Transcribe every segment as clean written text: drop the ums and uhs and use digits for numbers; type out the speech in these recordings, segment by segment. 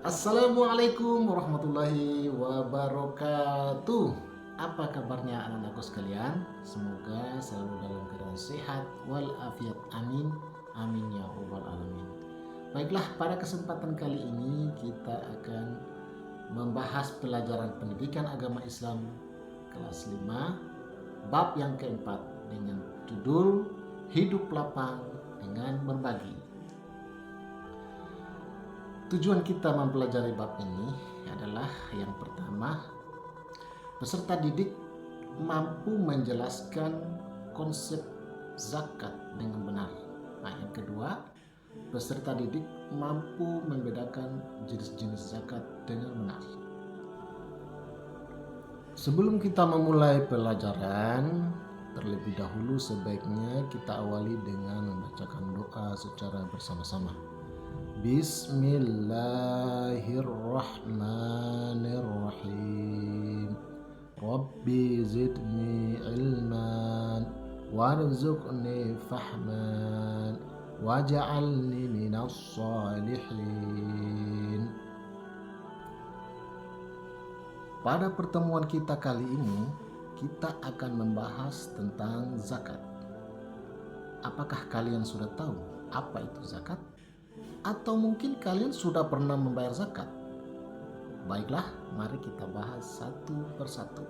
Assalamualaikum warahmatullahi wabarakatuh. Apa kabarnya anak-anakku sekalian? Semoga selalu dalam keadaan sehat walafiat. Amin. Amin ya rabbal alamin. Baiklah, pada kesempatan kali ini kita akan membahas pelajaran pendidikan agama Islam kelas 5 bab yang keempat dengan judul Hidup Lapang dengan Berbagi. Tujuan kita mempelajari bab ini adalah yang pertama, peserta didik mampu menjelaskan konsep zakat dengan benar. Nah, yang kedua, peserta didik mampu membedakan jenis-jenis zakat dengan benar. Sebelum kita memulai pelajaran, terlebih dahulu sebaiknya kita awali dengan membacakan doa secara bersama-sama. Bismillahirrahmanirrahim. Rabbi zidni ilman warzuqni fahman waj'alni minas salihin. Pada pertemuan kita kali ini, kita akan membahas tentang zakat. Apakah kalian sudah tahu apa itu zakat? Atau mungkin kalian sudah pernah membayar zakat? Baiklah, mari kita bahas satu persatu.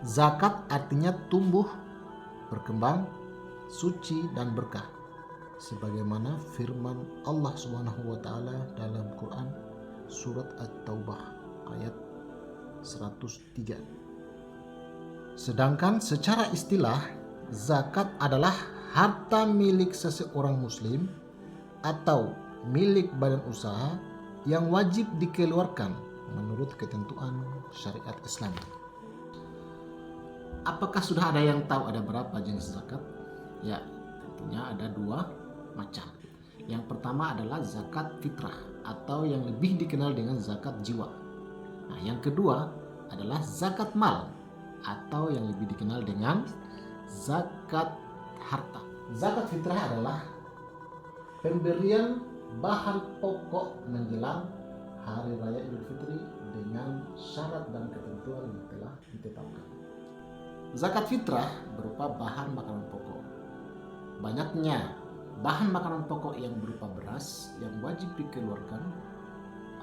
Zakat artinya tumbuh, berkembang, suci dan berkah. Sebagaimana firman Allah Subhanahu wa taala dalam Quran surat At-Taubah ayat 103. Sedangkan secara istilah, zakat adalah harta milik seseorang muslim atau milik badan usaha yang wajib dikeluarkan menurut ketentuan syariat Islam. Apakah sudah ada yang tahu ada berapa jenis zakat? Ya, tentunya ada dua macam. Yang pertama adalah zakat fitrah atau yang lebih dikenal dengan zakat jiwa. Nah, yang kedua adalah zakat mal atau yang lebih dikenal dengan zakat harta. Zakat fitrah adalah pemberian bahan pokok menjelang hari raya Idul Fitri dengan syarat dan ketentuan yang telah ditetapkan. Zakat fitrah berupa bahan makanan pokok. Banyaknya bahan makanan pokok yang berupa beras yang wajib dikeluarkan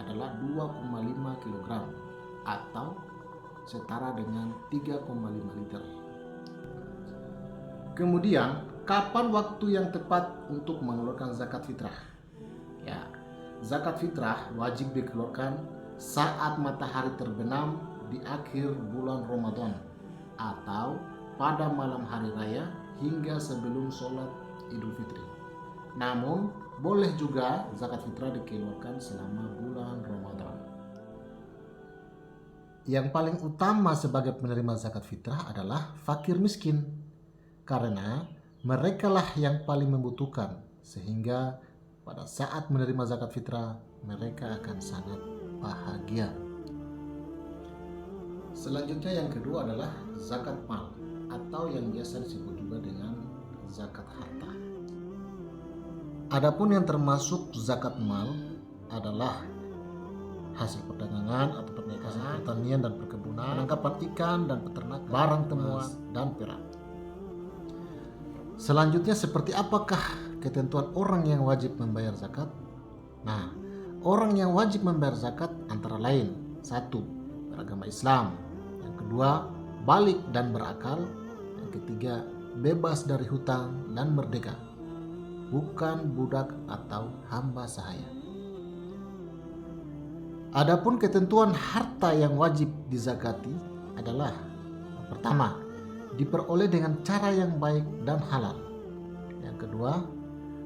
adalah 2,5 kg atau setara dengan 3,5 liter. Kemudian, kapan waktu yang tepat untuk mengeluarkan zakat fitrah? Ya, zakat fitrah wajib dikeluarkan saat matahari terbenam di akhir bulan Ramadan atau pada malam hari raya hingga sebelum sholat Idul Fitri. Namun, boleh juga zakat fitrah dikeluarkan selama bulan Ramadan. Yang paling utama sebagai penerima zakat fitrah adalah fakir miskin, karena merekalah yang paling membutuhkan, sehingga pada saat menerima zakat fitrah mereka akan sangat bahagia. Selanjutnya yang kedua adalah zakat mal atau yang biasa disebut juga dengan zakat harta. Adapun yang termasuk zakat mal adalah hasil perdagangan atau pertanian dan perkebunan, penangkapan ikan dan peternakan, barang temuan dan perak. Selanjutnya, seperti apakah ketentuan orang yang wajib membayar zakat? Nah, orang yang wajib membayar zakat antara lain: 1. Beragama Islam. Yang kedua, balik dan berakal. Yang ketiga, bebas dari hutang dan merdeka, bukan budak atau hamba sahaya. Adapun ketentuan harta yang wajib dizakati adalah: yang pertama, diperoleh dengan cara yang baik dan halal. Yang kedua,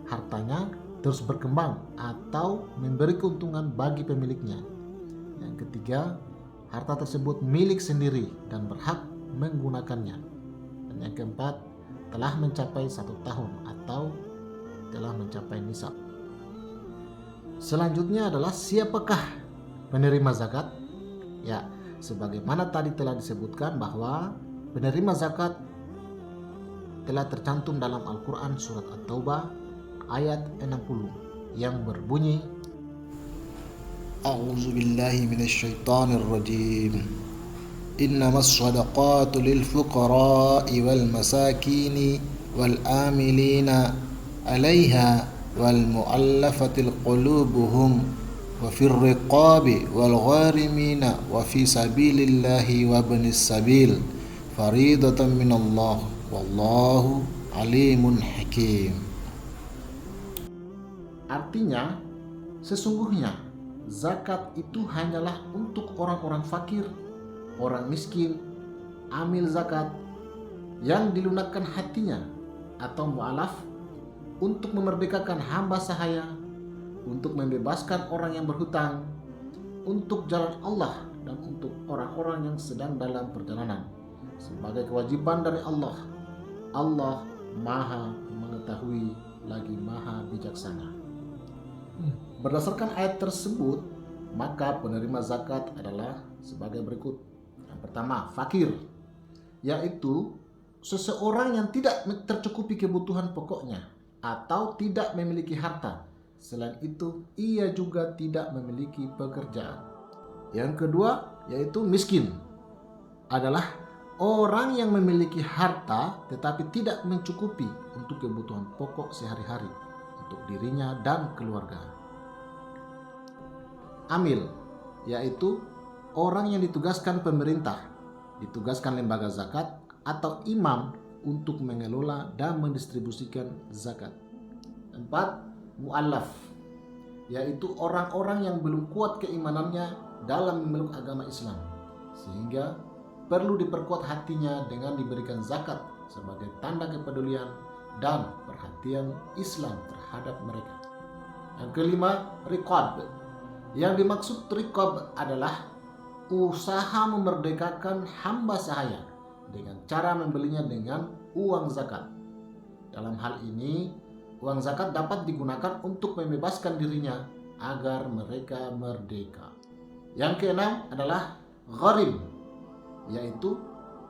hartanya terus berkembang atau memberi keuntungan bagi pemiliknya. Yang ketiga, harta tersebut milik sendiri dan berhak menggunakannya. Dan yang keempat, telah mencapai 1 tahun atau telah mencapai nisab. Selanjutnya adalah siapakah penerima zakat? Ya, sebagaimana tadi telah disebutkan bahwa penerima zakat telah tercantum dalam Al-Quran surat At-Taubah ayat 60 yang berbunyi, أعوذ بالله من الشيطان الرجيم إنما الصدقات للفقراء والمساكين والآملين عليها والمؤلفة قلوبهم وفي الرقاب والغارمين وفي سبيل الله وابن السبيل فريضة من الله والله عليم حكيم. Artinya, sesungguhnya zakat itu hanyalah untuk orang-orang fakir, orang miskin, amil zakat yang dilunakkan hatinya atau mu'alaf, untuk memerdekakan hamba sahaya, untuk membebaskan orang yang berhutang, untuk jalan Allah, dan untuk orang-orang yang sedang dalam perjalanan, sebagai kewajiban dari Allah. Allah Maha mengetahui lagi Maha bijaksana. Berdasarkan ayat tersebut, maka penerima zakat adalah sebagai berikut. Yang pertama, fakir, yaitu seseorang yang tidak tercukupi kebutuhan pokoknya atau tidak memiliki harta. Selain itu, ia juga tidak memiliki pekerjaan. Yang kedua, yaitu miskin, adalah orang yang memiliki harta tetapi tidak mencukupi untuk kebutuhan pokok sehari-hari untuk dirinya dan keluarga. Amil, yaitu orang yang ditugaskan pemerintah, ditugaskan lembaga zakat atau imam untuk mengelola dan mendistribusikan zakat. 4. Mu'allaf, yaitu orang-orang yang belum kuat keimanannya dalam memeluk agama Islam, sehingga perlu diperkuat hatinya dengan diberikan zakat sebagai tanda kepedulian dan perhatian Islam terhadap mereka. Yang kelima, riqab. Yang dimaksud riqab adalah usaha memerdekakan hamba sahaya dengan cara membelinya dengan uang zakat. Dalam hal ini, uang zakat dapat digunakan untuk membebaskan dirinya agar mereka merdeka. Yang keenam adalah gharim, yaitu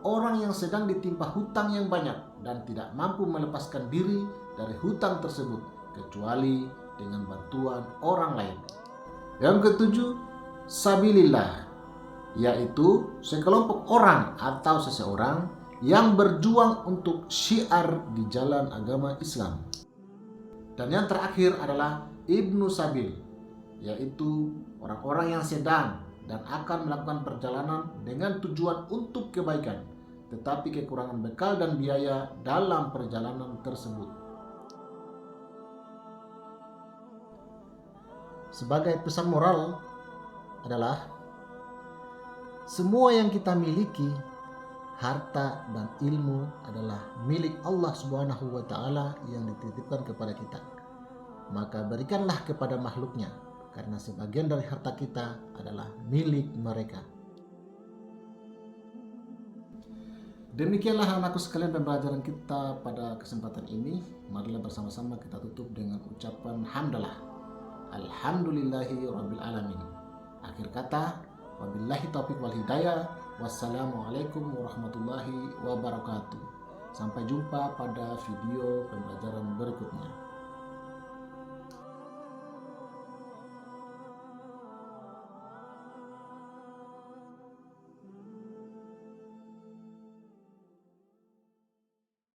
orang yang sedang ditimpa hutang yang banyak dan tidak mampu melepaskan diri dari hutang tersebut kecuali dengan bantuan orang lain. Yang ketujuh, sabilillah, yaitu sekelompok orang atau seseorang yang berjuang untuk syiar di jalan agama Islam. Dan yang terakhir adalah ibnu sabil, yaitu orang-orang yang sedang dan akan melakukan perjalanan dengan tujuan untuk kebaikan, tetapi kekurangan bekal dan biaya dalam perjalanan tersebut. Sebagai pesan moral adalah semua yang kita miliki, harta dan ilmu adalah milik Allah Subhanahu wa taala yang dititipkan kepada kita. Maka berikanlah kepada makhluknya, karena sebagian dari harta kita adalah milik mereka. Demikianlah anakku sekalian pembelajaran kita pada kesempatan ini. Marilah bersama-sama kita tutup dengan ucapan hamdalah. Alhamdulillahi rabbil alamin. Akhir kata, wabillahi taufiq wal hidayah. Wassalamualaikum warahmatullahi wabarakatuh. Sampai jumpa pada video pembelajaran berikutnya.